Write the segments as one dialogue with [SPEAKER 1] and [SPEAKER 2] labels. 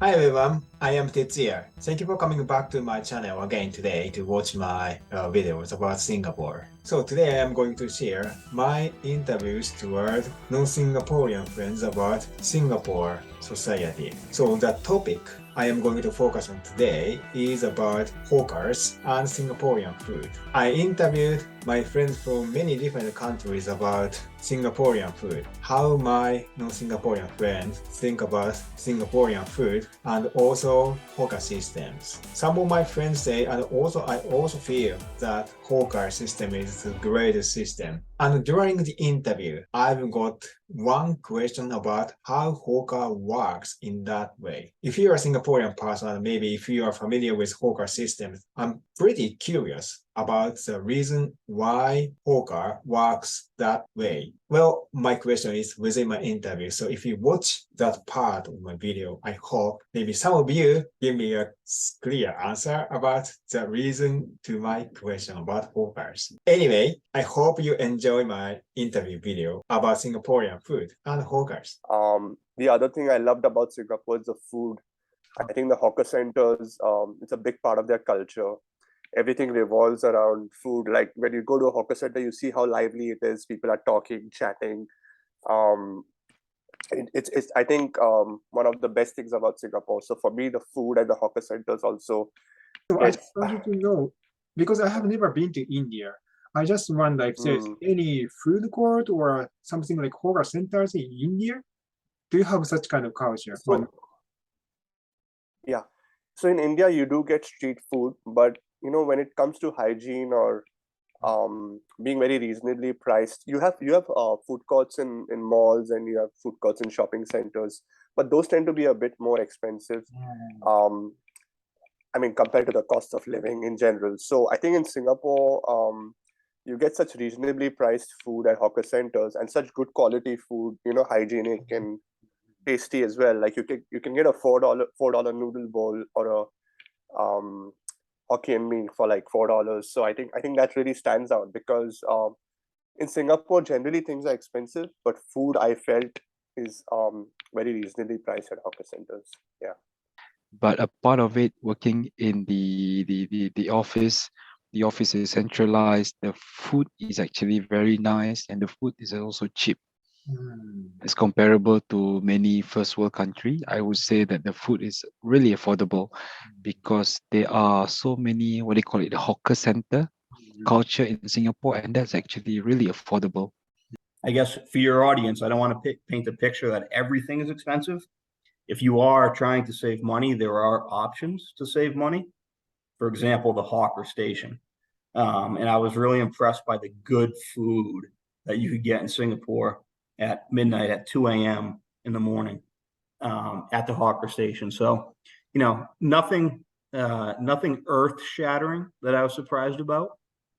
[SPEAKER 1] Hi everyone, I am Tetsuya. Thank you for coming back to my channel again today to watch my videos about Singapore. So today I am going to share my interviews toward non-Singaporean friends about Singapore society. So the topic I am going to focus on today is about hawkers and Singaporean food. I interviewed my friends from many different countries about Singaporean food, how my non-Singaporean friends think about Singaporean food, and also hawker systems. Some of my friends say, and also I also feel that hawker system is the greatest system. And during the interview, I've got one question about how hawker works in that way. If you're a Singaporean person, and maybe if you are familiar with hawker systems, I'm pretty curious about the reason why hawker works that way. Well, my question is within my interview. So if you watch that part of my video, I hope maybe some of you give me a clear answer about the reason to my question about hawkers. Anyway, I hope you enjoy my interview video about Singaporean food and hawkers.
[SPEAKER 2] The other thing I loved about Singapore is the food. I think the hawker centers, it's a big part of their culture. Everything revolves around food. Like when you go to a hawker center, you see how lively it is. People are talking, chatting. Um, it's I think one of the best things about Singapore. So for me, the food and the hawker centers also
[SPEAKER 3] So I just
[SPEAKER 2] gets.
[SPEAKER 3] wanted to know, because I have never been to India. I just wonder if there's any food court or something like hawker centers in India. Do you have such kind of culture?
[SPEAKER 2] Yeah. So in India, you do get street food, but when it comes to hygiene or being very reasonably priced, you have food courts in malls and you have food courts in shopping centers, but those tend to be a bit more expensive. Um, I mean, compared to the cost of living in general. So I think in Singapore, you get such reasonably priced food at hawker centers and such good quality food, hygienic and tasty as well. Like you can get a $4 noodle bowl or a Hokkien mee for like $4. So I think that really stands out because in Singapore generally things are expensive, but food I felt is very reasonably priced at hawker centers. Yeah.
[SPEAKER 4] But a part of it working in the office is centralized. The food is actually very nice, and the food is also cheap. It's comparable to many first world country. I would say that the food is really affordable because there are so many, what they call it, the hawker center culture in Singapore, and that's actually really affordable.
[SPEAKER 5] I guess for your audience, I don't want to paint a picture that everything is expensive. If you are trying to save money, there are options to save money. For example, the hawker station. And I was really impressed by the good food that you could get in Singapore at midnight, at 2 a.m. in the morning, at the hawker station. So, nothing earth-shattering that I was surprised about.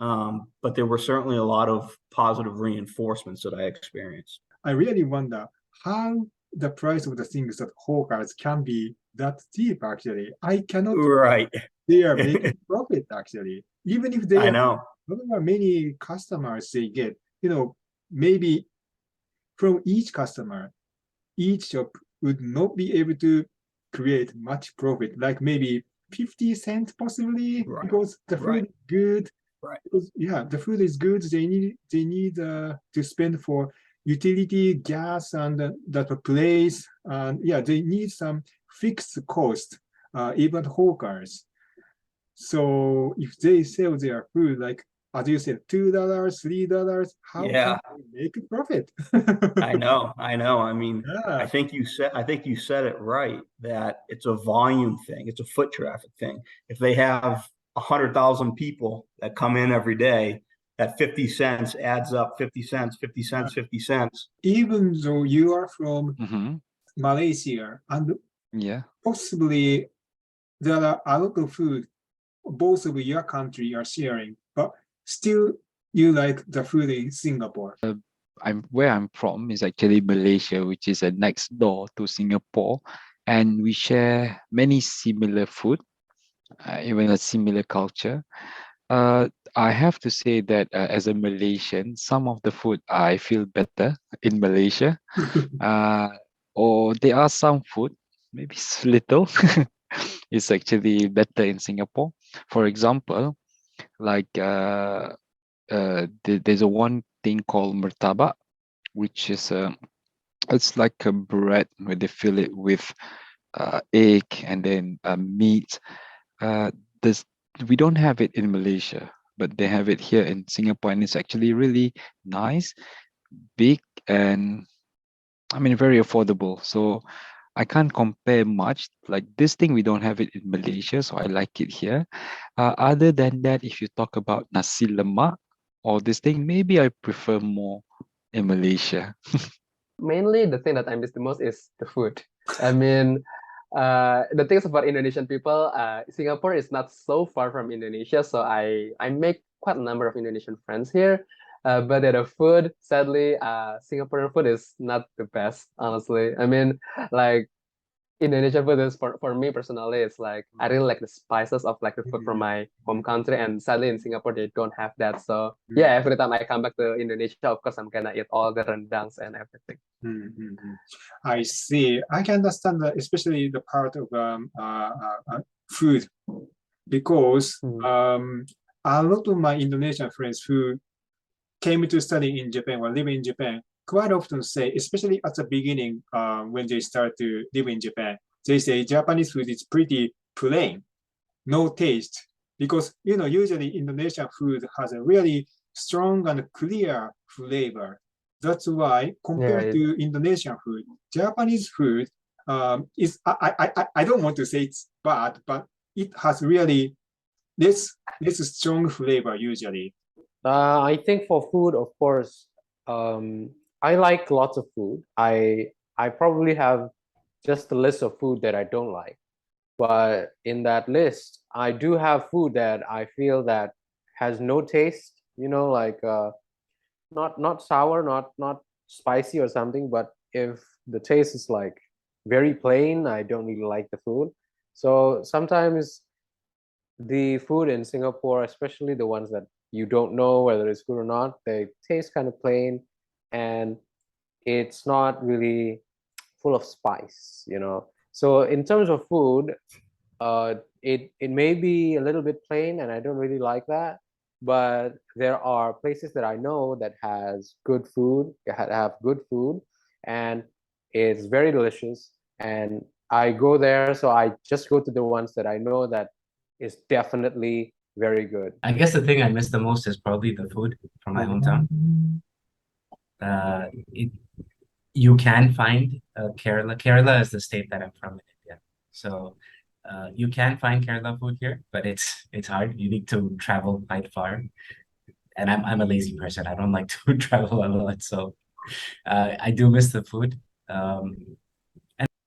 [SPEAKER 5] But there were certainly a lot of positive reinforcements that I experienced.
[SPEAKER 3] I really wonder how the price of the things that hawkers can be that cheap, actually. I cannot.
[SPEAKER 5] Right.
[SPEAKER 3] They are making profit, actually. Even if they
[SPEAKER 5] I know.
[SPEAKER 3] However many customers they get, maybe from each customer, each shop would not be able to create much profit, like maybe 50 cents possibly,
[SPEAKER 5] Right.
[SPEAKER 3] because the food is good.
[SPEAKER 5] Right.
[SPEAKER 3] Because, the food is good. They need to spend for utility, gas, and that place. And they need some fixed cost, even hawkers. So if they sell their food, like as you said, $2, $3, how can they make a profit?
[SPEAKER 5] I know. I mean,
[SPEAKER 3] Yeah.
[SPEAKER 5] I think you said it right, that it's a volume thing. It's a foot traffic thing. If they have 100,000 people that come in every day, that 50 cents adds up, 50 cents, 50 cents, 50 cents.
[SPEAKER 3] Even though you are from Malaysia and possibly there are a lot of food both of your country are sharing, but still you like the food in Singapore.
[SPEAKER 4] Where I'm from is actually Malaysia, which is next door to Singapore, and we share many similar food, even a similar culture. I have to say that as a Malaysian, some of the food I feel better in Malaysia, or there are some food maybe little. It's actually better in Singapore. For example, like there's a one thing called murtabak, which is it's like a bread where they fill it with egg and then meat. This we don't have it in Malaysia, but they have it here in Singapore, and it's actually really nice, big, and I mean very affordable. So I can't compare much. Like this thing, we don't have it in Malaysia, so I like it here. Other than that, if you talk about nasi lemak or this thing, maybe I prefer more in Malaysia.
[SPEAKER 6] Mainly, the thing that I miss the most is the food. I mean, the things about Indonesian people, Singapore is not so far from Indonesia, so I make quite a number of Indonesian friends here. But the food, sadly, Singaporean food is not the best, honestly. I mean, like Indonesian food is for me personally, it's like I really like the spices of like the food from my home country, and sadly in Singapore they don't have that. So yeah, every time I come back to Indonesia, of course I'm gonna eat all the rendangs and everything.
[SPEAKER 3] I see. I can understand that, especially the part of food, because a lot of my Indonesian friends who came to study in Japan or live in Japan quite often say, especially at the beginning, when they start to live in Japan, they say Japanese food is pretty plain, no taste, because usually Indonesian food has a really strong and clear flavor. That's why compared to Indonesian food, Japanese food is I don't want to say it's bad, but it has really this strong flavor usually.
[SPEAKER 7] I think for food, of course, I like lots of food. I probably have just a list of food that I don't like, but in that list, I do have food that I feel that has no taste. Like not sour, not spicy or something. But if the taste is like very plain, I don't really like the food. So sometimes the food in Singapore, especially the ones that you don't know whether it's good or not, they taste kind of plain, and it's not really full of spice. So in terms of food, it may be a little bit plain, and I don't really like that. But there are places that I know that has good food, have good food, and it's very delicious. And I go there, so I just go to the ones that I know that is definitely very good.
[SPEAKER 8] I guess the thing I miss the most is probably the food from my hometown. You can find Kerala. Kerala is the state that I'm from in India. So you can find Kerala food here, but it's hard. You need to travel quite far. And I'm a lazy person. I don't like to travel a lot. So I do miss the food.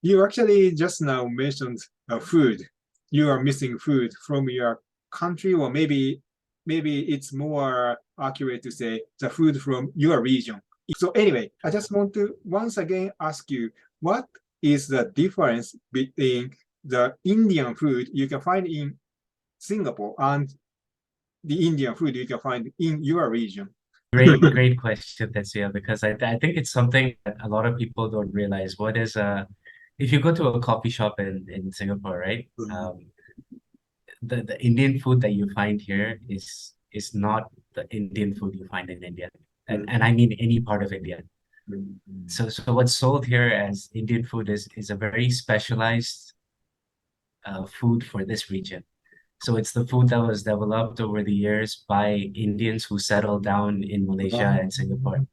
[SPEAKER 3] You actually just now mentioned food. You are missing food from your country, or maybe it's more accurate to say the food from your region. So anyway, I just want to once again ask you, what is the difference between the Indian food you can find in Singapore and the Indian food you can find in your region?
[SPEAKER 8] Great question, Tetsuya, because I think it's something that a lot of people don't realize. What is if you go to a coffee shop in Singapore, right? The Indian food that you find here is not the Indian food you find in India. And I mean any part of India. So what's sold here as Indian food is a very specialized food for this region. So it's the food that was developed over the years by Indians who settled down in Malaysia and Singapore.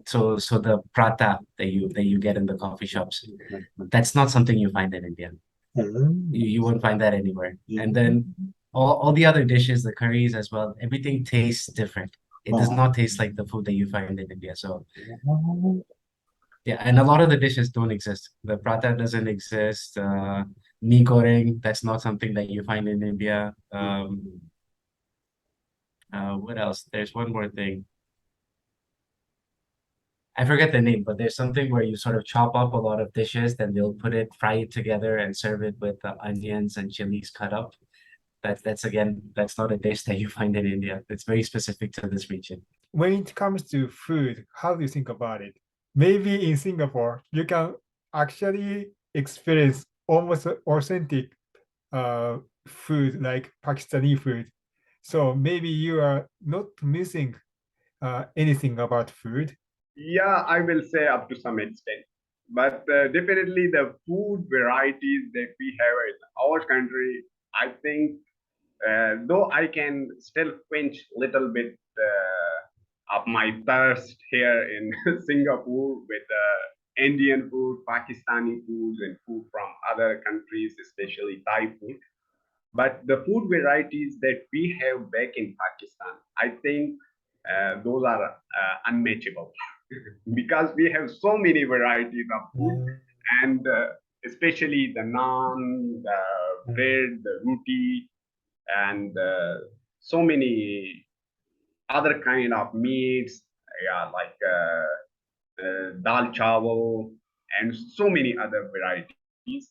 [SPEAKER 8] So the prata that you get in the coffee shops, that's not something you find in India. You won't find that anywhere. And then all the other dishes, the curries as well, everything tastes different. It does not taste like the food that you find in India. So yeah, and a lot of the dishes don't exist. The prata doesn't exist. Mee goreng, that's not something that you find in India. What else? There's one more thing. I forget the name, but there's something where you sort of chop up a lot of dishes, then they'll fry it together and serve it with onions and chilies cut up. That's not a dish that you find in India. It's very specific to this region.
[SPEAKER 3] When it comes to food, how do you think about it? Maybe in Singapore, you can actually experience almost authentic food like Pakistani food. So maybe you are not missing anything about food.
[SPEAKER 9] Yeah, I will say up to some extent. But definitely the food varieties that we have in our country, I think, though I can still quench little bit of my thirst here in Singapore with Indian food, Pakistani foods, and food from other countries, especially Thai food. But the food varieties that we have back in Pakistan, I think those are unmatchable because we have so many varieties of food, and especially the naan, the bread, the roti, and so many other kind of meats, yeah, like dal chawal, and so many other varieties.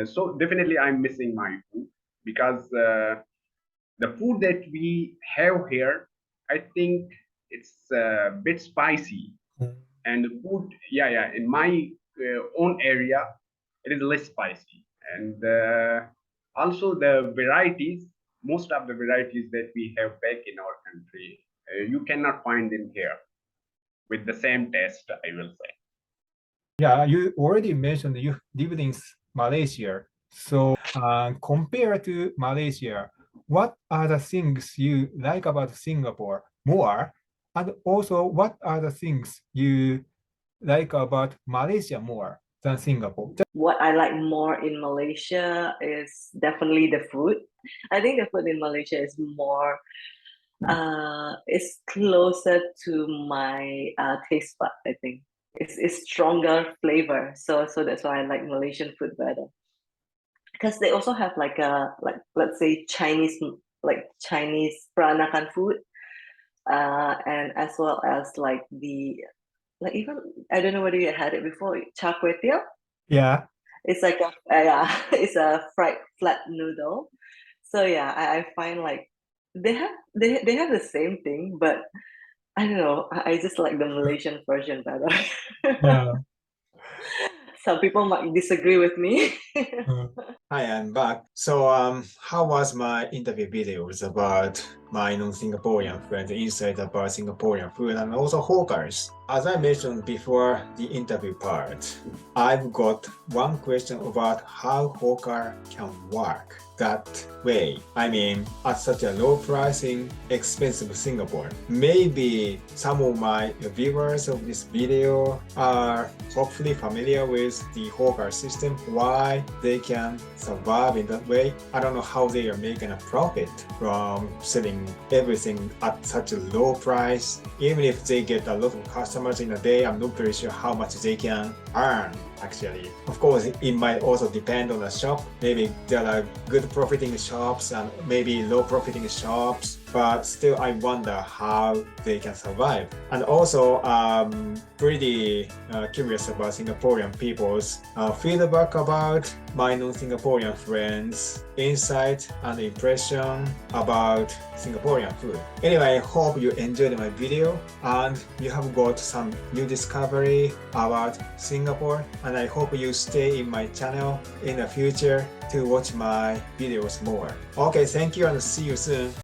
[SPEAKER 9] So definitely, I'm missing my food because the food that we have here, I think it's a bit spicy, and the food, yeah, in my own area, it is less spicy, and also the varieties. Most of the varieties that we have back in our country, you cannot find them here with the same taste, I will say.
[SPEAKER 3] Yeah, you already mentioned you lived in Malaysia. So compared to Malaysia, what are the things you like about Singapore more? And also, what are the things you like about Malaysia more than Singapore?
[SPEAKER 10] What I like more in Malaysia is definitely the food. I think the food in Malaysia is more it's closer to my taste bud, I think. It's stronger flavor. So that's why I like Malaysian food better. Because they also have like let's say Chinese peranakan food. And as well as like even I don't know whether you had it before, char kway teow.
[SPEAKER 3] Yeah.
[SPEAKER 10] It's like it's a fried flat noodle. So yeah, I find like they have the same thing, but I don't know. I just like the Malaysian version better.
[SPEAKER 3] Yeah.
[SPEAKER 10] Some people might disagree with me.
[SPEAKER 1] Hi, I'm back. So, how was my interview videos about my non-Singaporean friends, insight about Singaporean food and also hawkers? As I mentioned before the interview part, I've got one question about how hawker can work that way. I mean, at such a low price in expensive Singapore. Maybe some of my viewers of this video are hopefully familiar with the hawker system, why they can survive in that way. I don't know how they are making a profit from selling everything at such a low price. Even if they get a lot of customers in a day, I'm not very sure how much they can earn actually. Of course, it might also depend on the shop. Maybe there are good profiting shops and maybe low profiting shops, but still I wonder how they can survive. And also, pretty curious about Singaporean people's feedback about my non-Singaporean friends' insight and impression about Singaporean food. Anyway, I hope you enjoyed my video and you have got some new discovery about Singapore, and I hope you stay in my channel in the future to watch my videos more. Okay, thank you and see you soon.